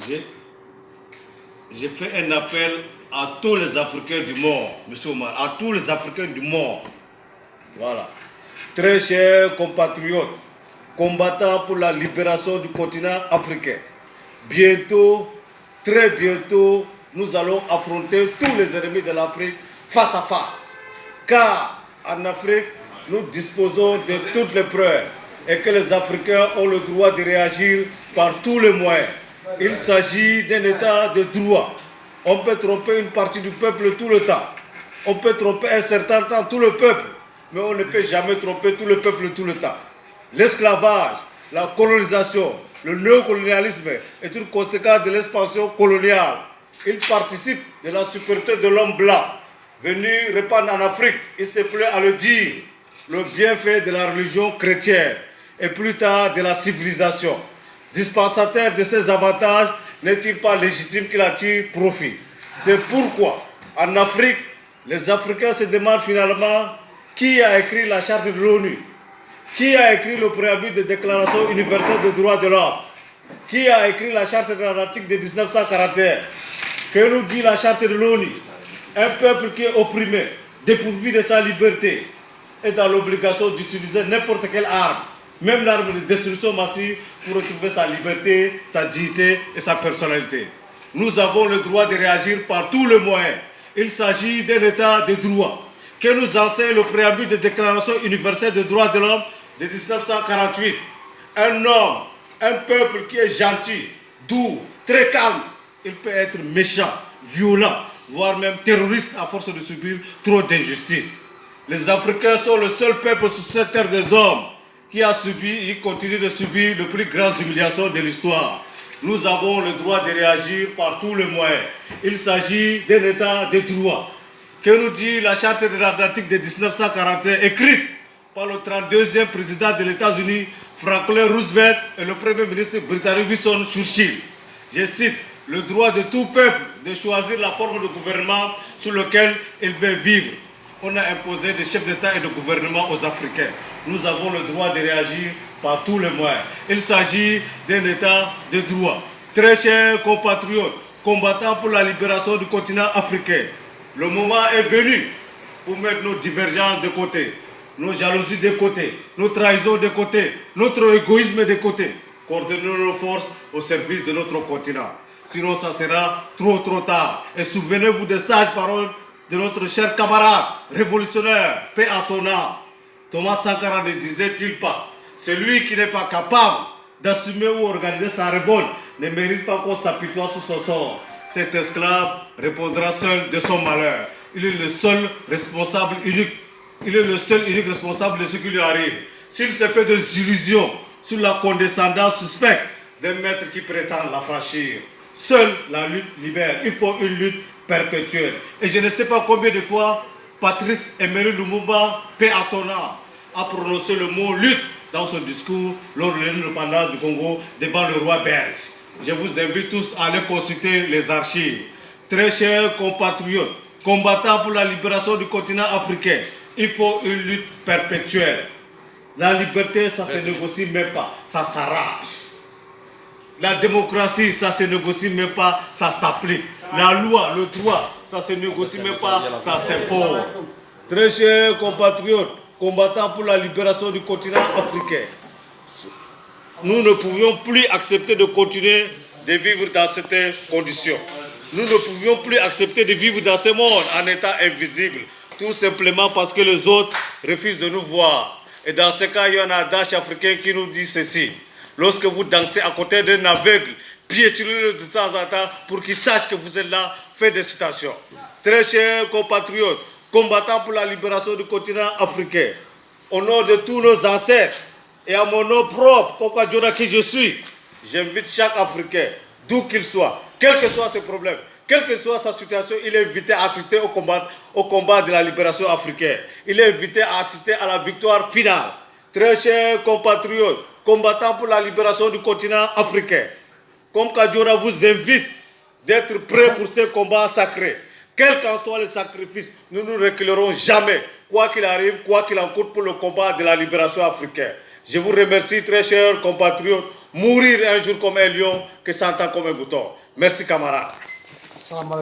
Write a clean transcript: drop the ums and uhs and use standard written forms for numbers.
J'ai j'ai fait un appel à tous les Africains du monde, M. Omar, à tous les Africains du monde. Voilà. Très chers compatriotes, combattants pour la libération du continent africain. Bientôt, très bientôt, nous allons affronter tous les ennemis de l'Afrique face à face. Car en Afrique, nous disposons de toutes les preuves et que les Africains ont le droit de réagir par tous les moyens. Il s'agit d'un état de droit. On peut tromper une partie du peuple tout le temps. On peut tromper un certain temps tout le peuple, mais on ne peut jamais tromper tout le peuple tout le temps. L'esclavage, la colonisation, le néocolonialisme est une conséquence de l'expansion coloniale. Il participe de la supériorité de l'homme blanc venu répandre en Afrique, il se plaît à le dire, le bienfait de la religion chrétienne et plus tard de la civilisation. Dispensateur de ces avantages, n'est-il pas légitime qu'il attire profit? C'est pourquoi, en Afrique, les Africains se demandent finalement qui a écrit la charte de l'ONU, qui a écrit le préambule de déclaration universelle des droits de l'homme, qui a écrit la charte de l'Atlantique de 1941. Que nous dit la charte de l'ONU? Un peuple qui est opprimé, dépourvu de sa liberté, est dans l'obligation d'utiliser n'importe quelle arme, même l'arme de destruction massive, pour retrouver sa liberté, sa dignité et sa personnalité. Nous avons le droit de réagir par tous les moyens. Il s'agit d'un état de droit que nous enseigne le préambule de déclaration universelle des droits de l'homme de 1948. Un homme, un peuple qui est gentil, doux, très calme, il peut être méchant, violent, voire même terroriste à force de subir trop d'injustice. Les Africains sont le seul peuple sur cette terre des hommes qui a subi et continue de subir les plus grandes humiliations de l'histoire. Nous avons le droit de réagir par tous les moyens. Il s'agit d'un état de droit. Que nous dit la charte de l'Atlantique de 1941, écrite par le 32e président des États-Unis, Franklin Roosevelt, et le premier ministre britannique Winston Churchill. Je cite: le droit de tout peuple de choisir la forme de gouvernement sur lequel il veut vivre. On a imposé des chefs d'État et de gouvernement aux Africains. Nous avons le droit de réagir par tous les moyens. Il s'agit d'un état de droit. Très chers compatriotes, combattants pour la libération du continent africain, le moment est venu pour mettre nos divergences de côté, nos jalousies de côté, nos trahisons de côté, notre égoïsme de côté. Coordonnons nos forces au service de notre continent. Sinon, ça sera trop tard. Et souvenez-vous des sages paroles de notre cher camarade révolutionnaire, paix à son âme. Thomas Sankara ne disait-il pas: celui qui n'est pas capable d'assumer ou organiser sa révolte ne mérite pas qu'on s'apitoie sur son sort. Cet esclave répondra seul de son malheur. Il est le seul responsable unique. Il est le seul unique responsable de ce qui lui arrive. S'il se fait des illusions sur la condescendance suspecte d'un maître qui prétend l'affranchir, seule la lutte libère. Il faut une lutte perpétuelle. Et je ne sais pas combien de fois Patrice Emery Lumumba, paix à son âme, a prononcé le mot lutte dans son discours lors de l'indépendance du Congo devant le roi belge. Je vous invite tous à aller consulter les archives. Très chers compatriotes, combattants pour la libération du continent africain, il faut une lutte perpétuelle. La liberté, ça se négocie même pas, ça s'arrache. La démocratie, ça se négocie même pas, ça s'applique. La loi, le droit, ça se négocie même pas, ça s'impose. Très chers compatriotes, combattants pour la libération du continent africain, nous ne pouvions plus accepter de continuer de vivre dans cette condition. Nous ne pouvions plus accepter de vivre dans ce monde en état invisible, tout simplement parce que les autres refusent de nous voir. Et dans ce cas, il y a un adage africain qui nous dit ceci: lorsque vous dansez à côté d'un aveugle, piétinez-le de temps en temps pour qu'il sache que vous êtes là. Faites des citations. Très chers compatriotes, combattants pour la libération du continent africain, au nom de tous nos ancêtres et à mon nom propre, Kokadjora qui je suis, j'invite chaque Africain, d'où qu'il soit, quel que soit ses problèmes, quelle que soit sa situation, il est invité à assister au combat de la libération africaine. Il est invité à assister à la victoire finale. Très chers compatriotes, combattants pour la libération du continent africain, comme Kadjora vous invite d'être prêts pour ce combat sacré. Quels qu'en soient les sacrifices, nous ne reculerons jamais, quoi qu'il arrive, quoi qu'il en coûte pour le combat de la libération africaine. Je vous remercie, très chers compatriotes. Mourir un jour comme un lion que 100 ans comme un bouton. Merci camarades.